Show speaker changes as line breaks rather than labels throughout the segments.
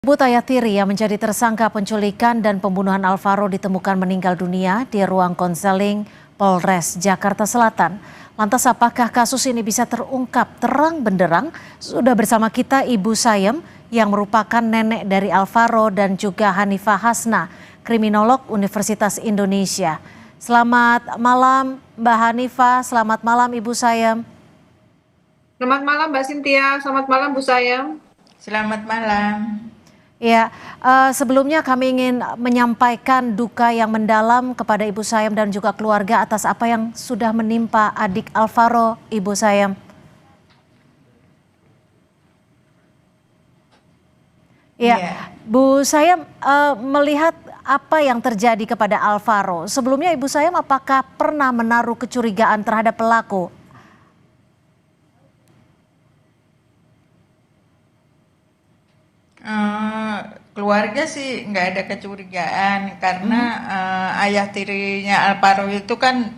Butaya Tiri yang menjadi tersangka penculikan dan pembunuhan Alvaro ditemukan meninggal dunia di ruang konseling Polres Jakarta Selatan. Lantas apakah kasus ini bisa terungkap terang benderang? Sudah bersama kita Ibu Sayem yang merupakan nenek dari Alvaro dan juga Hanifah Hasna, kriminolog Universitas Indonesia. Selamat malam Mbak Hanifah, selamat malam Ibu Sayem.
Selamat malam Mbak Cynthia, selamat malam Bu Sayang.
Selamat malam.
Ya, sebelumnya kami ingin menyampaikan duka yang mendalam kepada Ibu Sayem dan juga keluarga atas apa yang sudah menimpa adik Alvaro, Ibu Sayem. Ya,
Iya.
Bu Sayem, melihat apa yang terjadi kepada Alvaro, sebelumnya Ibu Sayem apakah pernah menaruh kecurigaan terhadap pelaku?
Keluarga sih nggak ada kecurigaan karena ayah tirinya Alvaro itu kan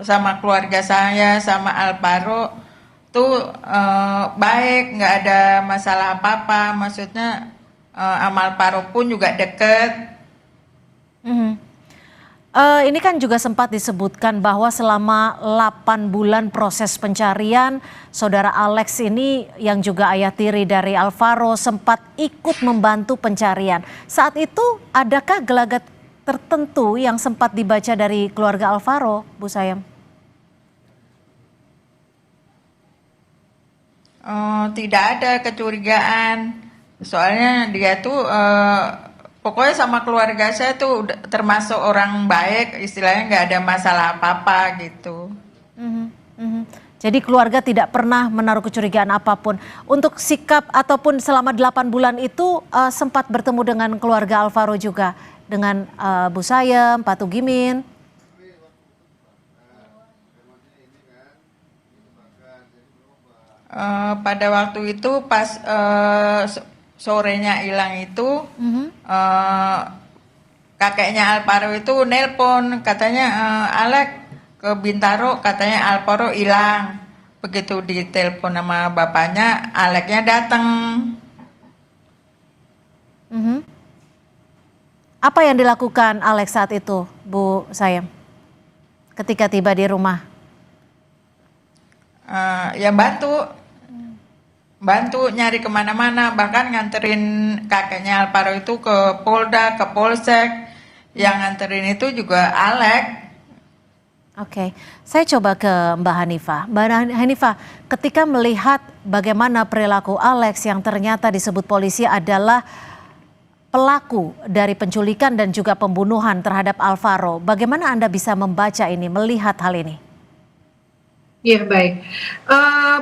sama keluarga saya sama Alvaro tuh baik, nggak ada masalah apa-apa. Maksudnya sama Alvaro pun juga deket.
Mhm. Ini kan juga sempat disebutkan bahwa selama 8 bulan proses pencarian, saudara Alex ini yang juga ayah tiri dari Alvaro sempat ikut membantu pencarian. Saat itu adakah gelagat tertentu yang sempat dibaca dari keluarga Alvaro, Bu Sayem?
Tidak ada kecurigaan. Soalnya dia tuh pokoknya sama keluarga saya tuh termasuk orang baik, istilahnya nggak ada masalah apa-apa gitu.
Mhm, mhm. Jadi keluarga tidak pernah menaruh kecurigaan apapun. Untuk sikap ataupun selama 8 bulan itu sempat bertemu dengan keluarga Alvaro juga dengan Bu Sayem, Pak Tugimin.
Pada waktu itu pas sorenya hilang itu eh, kakeknya Alvaro itu nelpon katanya Alek ke Bintaro, katanya Alvaro hilang. Begitu ditelepon sama bapaknya, Aleknya datang.
Mhm. Apa yang dilakukan Alex saat itu, Bu Sayem, ketika tiba di rumah?
Ya bantu nyari kemana-mana, bahkan nganterin kakeknya Alvaro itu ke Polda, ke Polsek. Yang nganterin itu juga Alek.
Oke, saya coba ke Mbak Hanifah. Mbak Hanifah, ketika melihat bagaimana perilaku Alex yang ternyata disebut polisi adalah pelaku dari penculikan dan juga pembunuhan terhadap Alvaro, bagaimana Anda bisa membaca ini, melihat hal ini?
Iya baik.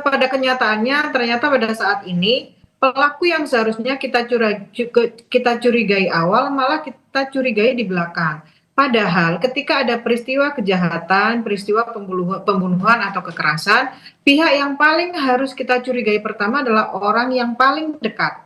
Pada kenyataannya ternyata pada saat ini pelaku yang seharusnya kita curigai awal malah kita curigai di belakang. Padahal ketika ada peristiwa kejahatan, peristiwa pembunuhan atau kekerasan, pihak yang paling harus kita curigai pertama adalah orang yang paling dekat.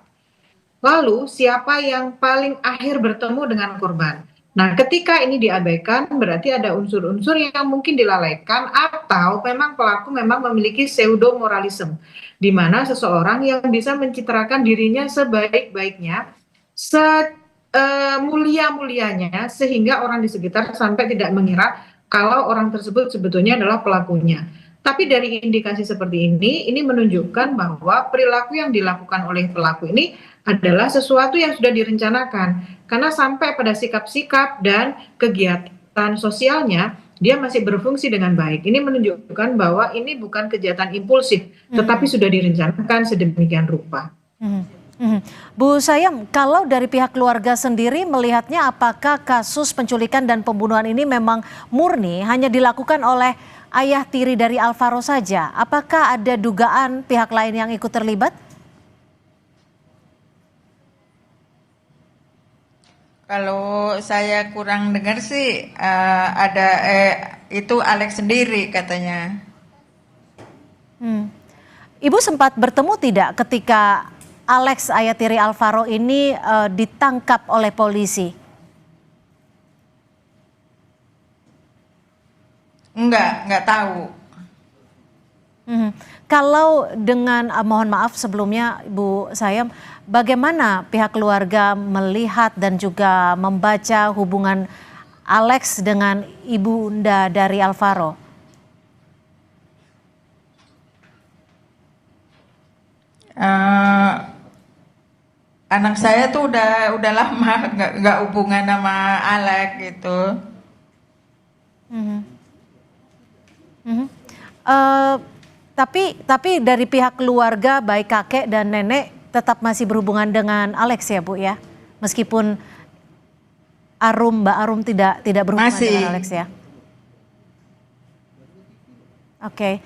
Lalu siapa yang paling akhir bertemu dengan korban? Nah, ketika ini diabaikan berarti ada unsur-unsur yang mungkin dilalaikan atau memang pelaku memang memiliki pseudo moralisme di mana seseorang yang bisa mencitrakan dirinya sebaik-baiknya, semulia-mulianya sehingga orang di sekitar sampai tidak mengira kalau orang tersebut sebetulnya adalah pelakunya. Tapi dari indikasi seperti ini menunjukkan bahwa perilaku yang dilakukan oleh pelaku ini adalah sesuatu yang sudah direncanakan. Karena sampai pada sikap-sikap dan kegiatan sosialnya, dia masih berfungsi dengan baik. Ini menunjukkan bahwa ini bukan kejahatan impulsif, tetapi sudah direncanakan sedemikian rupa.
Mhm, mhm. Bu Sayem, kalau dari pihak keluarga sendiri melihatnya apakah kasus penculikan dan pembunuhan ini memang murni hanya dilakukan oleh ayah tiri dari Alvaro saja? Apakah ada dugaan pihak lain yang ikut terlibat?
Kalau saya kurang dengar sih ada itu Alex sendiri katanya.
Hmm. Ibu sempat bertemu tidak ketika Alex ayah tiri Alvaro ini ditangkap oleh polisi?
Enggak tahu.
Mhm. Kalau dengan mohon maaf sebelumnya Bu Sayem, bagaimana pihak keluarga melihat dan juga membaca hubungan Alex dengan ibunda dari Alvaro?
Eh, Anak saya tuh udah lama nggak hubungan sama Alex gitu.
Mhm. Mhm. Eh, tapi dari pihak keluarga baik kakek dan nenek tetap masih berhubungan dengan Alex ya Bu ya, meskipun Mbak Arum tidak berhubungan dengan
Masih,
Alex ya. Oke.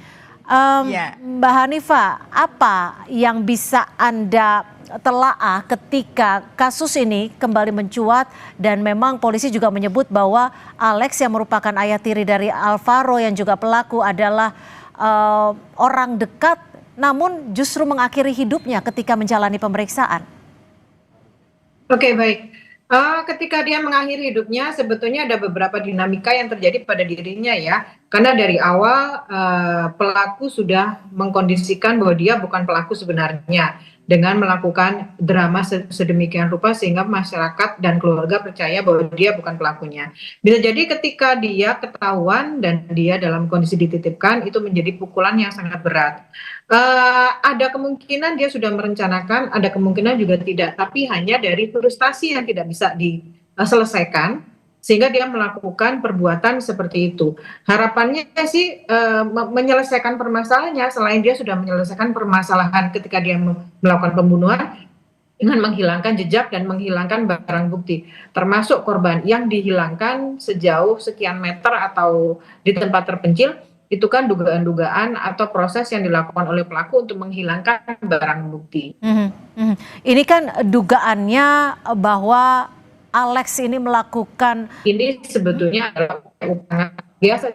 ya.
Mbak Hanifa, apa yang bisa Anda telaah ketika kasus ini kembali mencuat dan memang polisi juga menyebut bahwa Alex yang merupakan ayah tiri dari Alvaro yang juga pelaku adalah orang dekat namun justru mengakhiri hidupnya ketika menjalani pemeriksaan.
Oke, baik. Ketika dia mengakhiri hidupnya, sebetulnya ada beberapa dinamika yang terjadi pada dirinya ya. Karena dari awal pelaku sudah mengkondisikan bahwa dia bukan pelaku sebenarnya dengan melakukan drama sedemikian rupa sehingga masyarakat dan keluarga percaya bahwa dia bukan pelakunya. Bisa jadi ketika dia ketahuan dan dia dalam kondisi dititipkan itu menjadi pukulan yang sangat berat. Ada kemungkinan dia sudah merencanakan, ada kemungkinan juga tidak, tapi hanya dari frustasi yang tidak bisa diselesaikan, sehingga dia melakukan perbuatan seperti itu. Harapannya sih menyelesaikan permasalahannya, selain dia sudah menyelesaikan permasalahan ketika dia melakukan pembunuhan, dengan menghilangkan jejak dan menghilangkan barang bukti, termasuk korban yang dihilangkan sejauh sekian meter atau di tempat terpencil, itu kan dugaan-dugaan atau proses yang dilakukan oleh pelaku untuk menghilangkan barang bukti.
Mhm, mhm. Ini kan dugaannya bahwa Alex ini melakukan.
Ini sebetulnya adalah upaya biasa.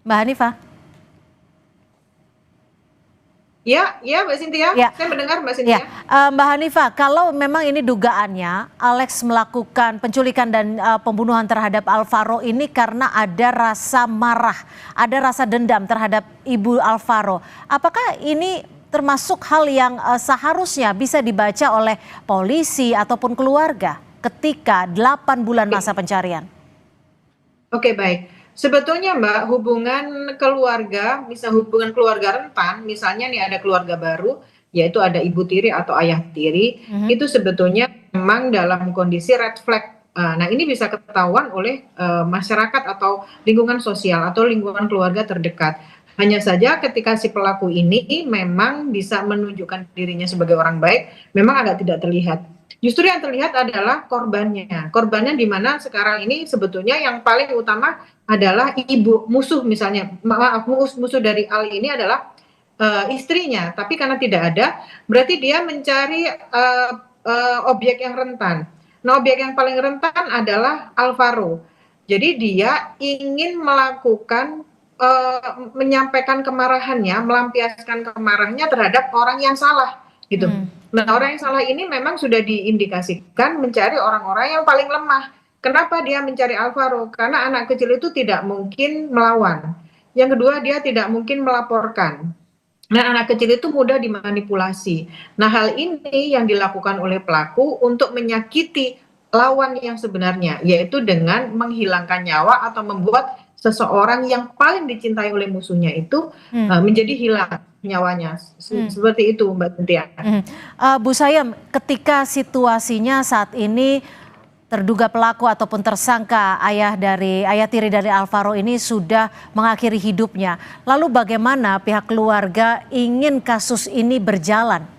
Mbak Hanifah.
Ya, ya Mbak Cynthia,
Ya,
saya mendengar Mbak
ya,
Cynthia.
Mbak Hanifah, kalau memang ini dugaannya Alex melakukan penculikan dan pembunuhan terhadap Alvaro ini karena ada rasa marah, ada rasa dendam terhadap ibu Alvaro. Apakah ini termasuk hal yang seharusnya bisa dibaca oleh polisi ataupun keluarga ketika 8 bulan masa pencarian?
Oke, baik. Sebetulnya Mbak, hubungan keluarga, hubungan keluarga rentan, misalnya nih ada keluarga baru, yaitu ada ibu tiri atau ayah tiri,
Mhm.
itu sebetulnya memang dalam kondisi red flag. Nah, ini bisa ketahuan oleh masyarakat atau lingkungan sosial atau lingkungan keluarga terdekat. Hanya saja ketika si pelaku ini memang bisa menunjukkan dirinya sebagai orang baik, memang agak tidak terlihat. Justru yang terlihat adalah korbannya. Korbannya di mana sekarang ini sebetulnya yang paling utama adalah ibu musuh, misalnya maaf, musuh dari Ali ini adalah istrinya, tapi karena tidak ada berarti dia mencari objek yang rentan. Nah, objek yang paling rentan adalah Alvaro. Jadi dia ingin melakukan menyampaikan kemarahannya, melampiaskan kemarahannya terhadap orang yang salah gitu.
Hmm.
Nah, orang yang salah ini memang sudah diindikasikan mencari orang-orang yang paling lemah. Kenapa dia mencari Alvaro? Karena anak kecil itu tidak mungkin melawan. Yang kedua, dia tidak mungkin melaporkan. Nah, anak kecil itu mudah dimanipulasi. Nah, hal ini yang dilakukan oleh pelaku untuk menyakiti lawan yang sebenarnya, yaitu dengan menghilangkan nyawa atau membuat seseorang yang paling dicintai oleh musuhnya itu menjadi hilang nyawanya. Seperti itu, Mbak Cynthia.
Bu Sayem, ketika situasinya saat ini terduga pelaku ataupun tersangka ayah tiri dari Alvaro ini sudah mengakhiri hidupnya. Lalu bagaimana pihak keluarga ingin kasus ini berjalan?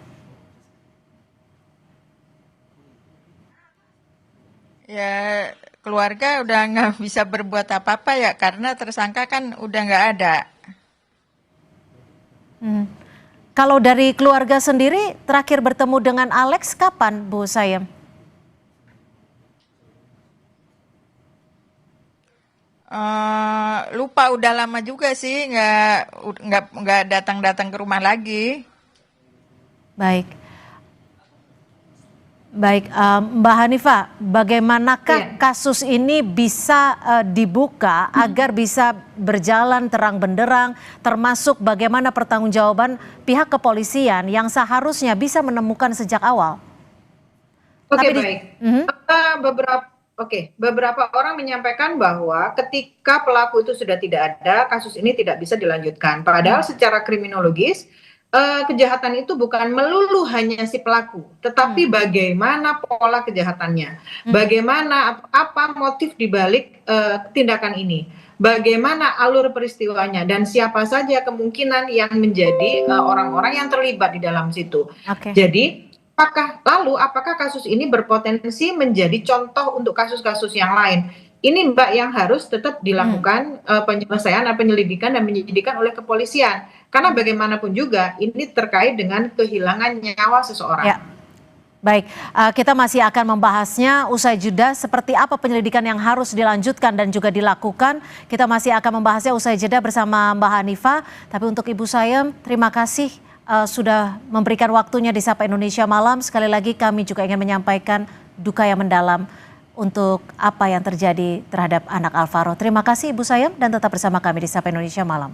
Ya, keluarga udah nggak bisa berbuat apa-apa ya karena tersangka kan udah nggak ada.
Kalau dari keluarga sendiri terakhir bertemu dengan Alex kapan, Bu Sayem?
Lupa udah lama juga sih nggak datang-datang ke rumah lagi.
Baik. Baik, Mbak Hanifah, bagaimanakah
Iya.
kasus ini bisa dibuka agar bisa berjalan terang benderang, termasuk bagaimana pertanggungjawaban pihak kepolisian yang seharusnya bisa menemukan sejak awal?
Oke,
Tapi di,
baik.
Mhm.
Beberapa orang menyampaikan bahwa ketika pelaku itu sudah tidak ada, kasus ini tidak bisa dilanjutkan. Padahal secara kriminologis, kejahatan itu bukan melulu hanya si pelaku, tetapi bagaimana pola kejahatannya, bagaimana apa motif dibalik tindakan ini, bagaimana alur peristiwanya, dan siapa saja kemungkinan yang menjadi orang-orang yang terlibat di dalam situ.
Oke.
Jadi apakah kasus ini berpotensi menjadi contoh untuk kasus-kasus yang lain? Ini Mbak yang harus tetap dilakukan penyelesaian, penyelidikan dan penyidikan oleh kepolisian. Karena bagaimanapun juga ini terkait dengan kehilangan nyawa seseorang.
Ya, baik. Kita masih akan membahasnya usai jeda. Seperti apa penyelidikan yang harus dilanjutkan dan juga dilakukan. Kita masih akan membahasnya usai jeda bersama Mbak Hanifah. Tapi untuk Ibu Sayem, terima kasih sudah memberikan waktunya di Sapa Indonesia Malam. Sekali lagi kami juga ingin menyampaikan duka yang mendalam untuk apa yang terjadi terhadap anak Alvaro. Terima kasih Ibu Sayem dan tetap bersama kami di Sapa Indonesia Malam.